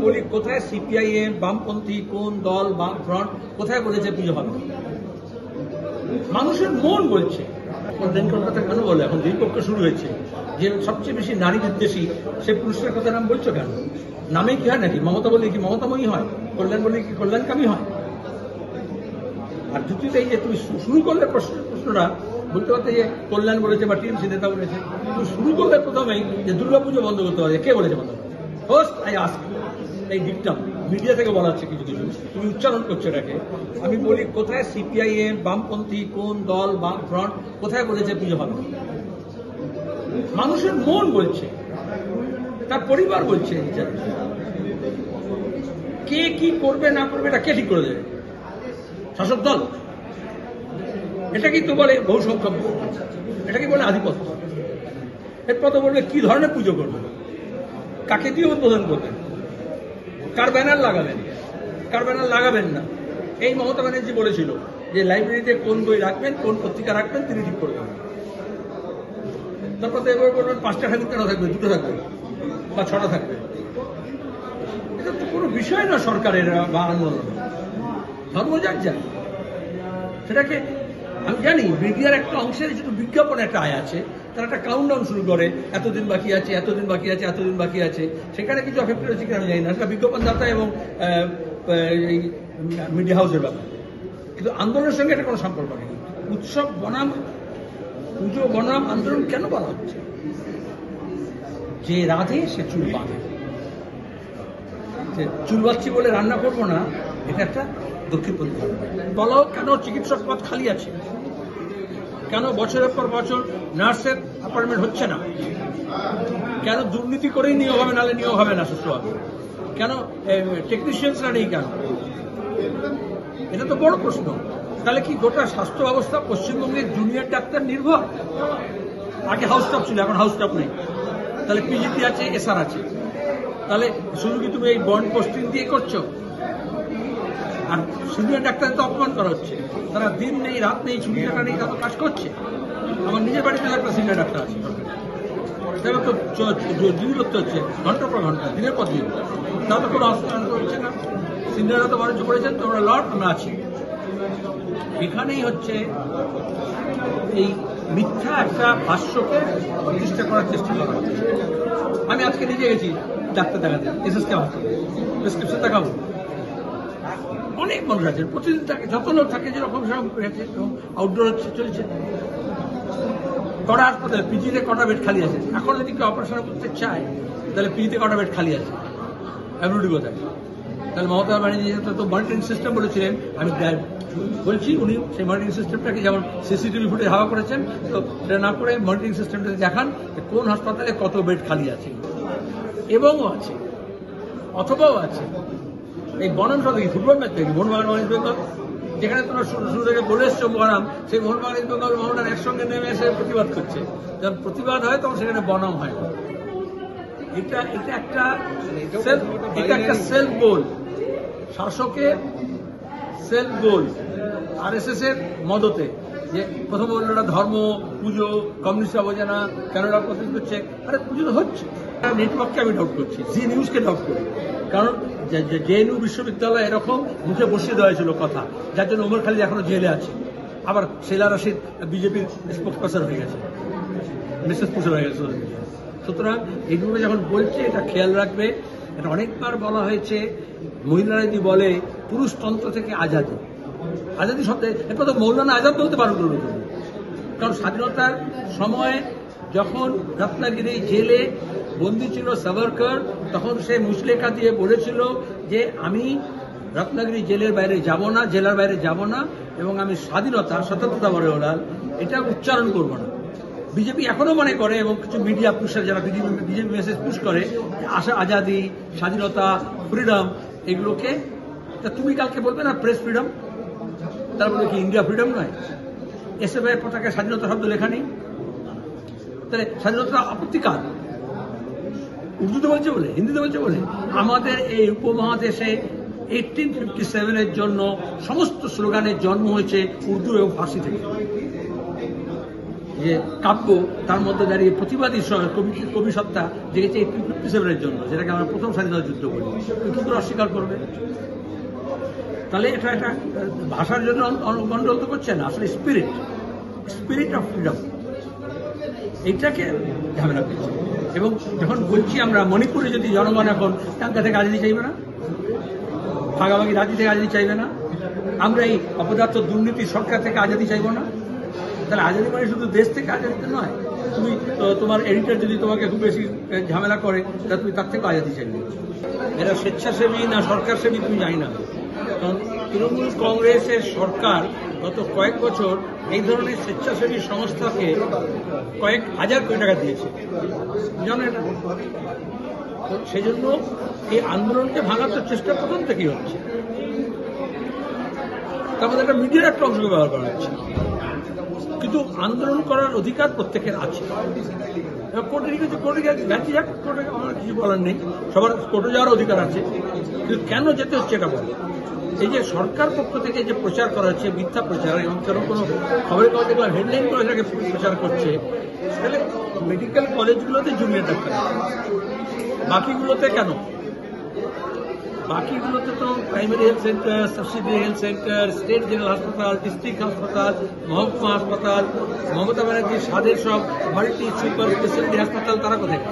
বলি কোথায় সিপিআইএম বামপন্থী কোন দল বাম ফ্রন্ট কোথায় বলেছে পুজো হবে? মানুষের মন বলছে। কল্যাণের কথা কেন বলে? এখন দুই পক্ষ শুরু হয়েছে, যে সবচেয়ে বেশি নারী বিদ্বেষী সে পুরুষের কথা নাম বলছো কেন? নামে কি হয় নাকি? মমতা বললে কি মমতাময়ী হয়? কল্যাণ বললে কি কল্যাণকামী হয়? আর দ্বিতীয়ত এই যে তুমি শুরু করলে প্রশ্নটা বলতে পারতে যে কল্যাণ বলেছে বা টিএমসি নেতা বলেছে, তুমি শুরু করলে প্রথমেই যে দুর্গাপুজো বন্ধ করতে হবে, কে বলেছে বন্ধ? ফার্স্ট আই আস্ক, এই দিকটা মিডিয়া থেকে বলা হচ্ছে কিছু কিছু, তুমি উচ্চারণ করছো এটাকে। আমি বলি কোথায় সিপিআইএম বামপন্থী কোন দল বাম ফ্রন্ট কোথায় বলেছে পুজো হবে? মানুষের মন বলছে, তার পরিবার বলছে। কে কি করবে না করবে এটা কে ঠিক করে দেবে? শাসক দল? এটা কিন্তু বলে বহু সংখ্যক, এটা কি বলে আধিপত্য। এরপর তো বলবে কি ধরনের পুজো করবে, কাকে দিয়ে উদ্বোধন করবেন, কার ব্যানার লাগাবেন, কার ব্যানার লাগাবেন না। এই মমতা ব্যানার্জি বলেছিল যে লাইব্রেরিতে কোন বই রাখবেন কোন পত্রিকা রাখবেন তিনি ঠিক করে দেবেন। তারপর তো এবার বলবেন 5টা ঠাকুর কেন থাকবে, 2টো থাকবে বা 6টা থাকবে। এটা তো কোনো বিষয় না সরকারের বা আন্দোলন, ধর্ম যার যা। সেটাকে আমি জানি মিডিয়ার একটা অংশের যেটু বিজ্ঞাপন একটা আয় আছে, তারা একটা কাউন্টডাউন শুরু করে, এতদিন বাকি আছে এতদিন বাকি আছে এতদিন বাকি আছে। সেখানে কিছু এফেক্ট হচ্ছে কিনা আমি জানি না, সেটা বিজ্ঞাপনদাতা এবং এই মিডিয়া হাউসের ব্যাপার। কিন্তু আন্দোলনের সঙ্গে এটা কোনো সম্পর্ক নেই। উৎসব বনাম পুজো বনাম আন্দোলন কেন বলা হচ্ছে? যে রাধে সে চুল বাঁধে। চুল বাঁধছি বলে রান্না করবো না, এটা একটা দক্ষিণপন্থী বলাও। কেন চিকিৎসক পদ খালি আছে? কেন বছরের পর বছর নার্সের অ্যাপয়েন্টমেন্ট হচ্ছে না? কেন দুর্নীতি করেই নিয়োগ হবে, নাহলে নিয়োগ হবে না সুষ্ঠুভাবে? কেন টেকনিশিয়ানসরা নেই কেন? এটা তো বড় প্রশ্ন। তাহলে কি গোটা স্বাস্থ্য ব্যবস্থা পশ্চিমবঙ্গের জুনিয়র ডাক্তার নির্ভর? আগে হাউস স্টাফ ছিল, এখন হাউস স্টাফ নেই। তাহলে পিজিটি আছে, এসআর আছে। তাহলে শুধু কি তুমি এই বন্ড পোস্টিং দিয়ে করছো? আর সিনিয়র ডাক্তার তো অপমান করা হচ্ছে। তারা দিন নেই রাত নেই ছুটি টাকা নেই, তারা কাজ করছে। আমার নিজের বাড়িতে একটা সিনিয়র ডাক্তার আছে, তারা তো ডিউটি করতে হচ্ছে ঘন্টার পর ঘন্টা, দিনের পর দিন। তারা তো কোনো হসপিটাল হচ্ছে না। সিনিয়ররা তো বাণিজ্য করেছেন, তোমরা লট আমরা আছি। এখানেই হচ্ছে এই মিথ্যা একটা ভাষ্যকে প্রতিষ্ঠা করার চেষ্টা করা হচ্ছে। আমি আজকে নিজে গেছি ডাক্তার দেখাতে, এসএসকে প্রেসক্রিপশন দেখাবো। অনেক মানুষ আছে, প্রতিদিন থাকে, যত লোক থাকে যেরকম সেরকম হয়েছে এবং আউটডোর হচ্ছে চলছে। কটা হাসপাতালে পিজিতে কটা বেড খালি আছে? এখন যদি কেউ অপারেশন করতে চায় তাহলে পিজিতে কটা বেড খালি আছে? এমনিটি কোথায়? তাহলে মমতা ব্যানার্জি তো মনিটরিং সিস্টেম বলেছিলেন, আমি বলছি উনি সেই মনিটরিং সিস্টেমটাকে যেমন সিসিটিভি ফুটেজ হাওয়া করেছেন, তো সেটা না করে মনিটরিং সিস্টেমটাকে দেখান কোন হাসপাতালে কত বেড খালি আছে। এবংও আছে, অথবাও আছে এই বনামটা দেখি ফুটবল ম্যাচ দেখি মোহনবাগান ইস্ট বেঙ্গল, যেখানে তোমরা শুরু থেকে বলে এসছো বনাম, সেই মোহনবাগান ইস্ট বেঙ্গল মোহনবাগান একসঙ্গে নেমে এসে প্রতিবাদ করছে। যখন প্রতিবাদ হয় তখন সেখানে বনাম হয়। এটা একটা সেলফ গোল, শাসকের সেলফ গোল। আরএসএস এর মদতে যে প্রথম বললো ধর্ম পুজো, কমিউনিস্টরা বোঝে না, কেন এরা প্রতিবাদ করছে। আরে পুজো তো হচ্ছে। নেটওয়ার্ককে আমি ডাউট করছি, জি নিউজকে ডাউট করি। কারণ জেএনইউ বিশ্ববিদ্যালয় এরকম মুখে বসিয়ে দেওয়া হয়েছিল কথা, যার জন্য ওমর খালিদ এখনো জেলে আছে। আবার শেলা রশিদ বিজেপির স্পোক্স পারসন হয়ে গেছে, মিসেস পুষে হয়ে গেছে। সুতরাং এইগুলো যখন বলছে এটা খেয়াল রাখবে। এটা অনেকবার বলা হয়েছে, মহিলারা যদি বলে পুরুষতন্ত্র থেকে আজাদি, আজাদি শব্দে এরপর তো মৌলানা আজাদ বলতে পারো। কারণ স্বাধীনতার সময় যখন রত্নাগিরি জেলে বন্দী ছিল সাভারকর, তখন সে মুচলেখা দিয়ে বলেছিল যে আমি রত্নাগিরি জেলের বাইরে যাব না, জেলার বাইরে যাব না, এবং আমি স্বতন্ত্রতা বলে ওলাল এটা উচ্চারণ করব না। বিজেপি এখনো মনে করে, এবং কিছু মিডিয়া পুষার যারা বিজেপি মেসেজ পুশ করে, আজাদি, স্বাধীনতা, ফ্রিডম, এগুলোকে তুমি কালকে বলবে না প্রেস ফ্রিডম, তারপরে কি ইন্ডিয়া ফ্রিডম নয়? এসএফআই পতাকা স্বাধীনতা শব্দ লেখা নেই, তাহলে স্বাধীনতা আপত্তিকার। উর্দুতে বলছে বলে, হিন্দিতে বলছে বলে। আমাদের এই উপমহাদেশে 1857 জন্য সমস্ত স্লোগানের জন্ম হয়েছে উর্দু এবং ফার্সি থেকে। যে কাব্য তার মধ্যে দাঁড়িয়ে প্রতিবাদী কবি সত্তা জেগেছে 1857 জন্য, যেটাকে আমরা প্রথম স্বাধীনতা যুদ্ধ বলি। কি করে অস্বীকার করবে? তাহলে এটা একটা ভাষার জন্য গন্ডগোল তো করছে না, আসলে স্পিরিট অফ ফ্রিডম এইটাকে ঝামেলা করছে। এবং যখন বলছি আমরা মণিপুরে যদি জনগণ এখন টাঙ্কা থেকে আজাদি চাইবে না, ভাগাভাগি রাজি থেকে আজাদি চাইবে না, আমরা এই অপদার্থ দুর্নীতি সরকার থেকে আজাদি চাইব না, তাহলে আজাদি মানে শুধু দেশ থেকে আজাদিতে নয়। তুমি তোমার এডিটর যদি তোমাকে খুব বেশি ঝামেলা করে তাহলে তুমি তার থেকে আজাদি চাইবে। এরা স্বেচ্ছাসেবী না সরকার সেবী তুমি জানি না, কারণ তৃণমূল কংগ্রেসের সরকার গত কয়েক বছর এই ধরনের স্বেচ্ছাসেবী সংস্থাকে কয়েক হাজার কোটি টাকা দিয়েছে, জানো এটা? সেই জন্য এই আন্দোলনকে ভাঙার তো চেষ্টা প্রথম থেকেই হচ্ছে। তার মধ্যে একটা মিডিয়ার একটা অংশকে ব্যবহার করা হচ্ছে, কিন্তু আন্দোলন করার অধিকার প্রত্যেকের আছে। কোর্টে গেছে যাক, কোর্টে আমার কিছু বলার নেই, সবার কোর্টে যাওয়ার অধিকার আছে, কিন্তু কেন যেতে হচ্ছে এটা বলে। এই যে সরকার পক্ষ থেকে যে প্রচার করা হচ্ছে মিথ্যা প্রচার, এবং কোনো খবরের কাগজে দেখলাম হেডলাইন করে এটাকে প্রচার করছে, তাহলে মেডিকেল কলেজগুলোতে জুনিয়র ডাক্তার, বাকিগুলোতে কেন? বাকিগুলোতে তো primary health centre, subsidiary health centre, state general হাসপাতাল, ডিস্ট্রিক্ট হাসপাতাল, মহকুমা হাসপাতাল, মমতা ব্যানার্জির স্বাদের সব মাল্টি সুপার স্পেশালিটি হাসপাতাল, তারা কোথায়?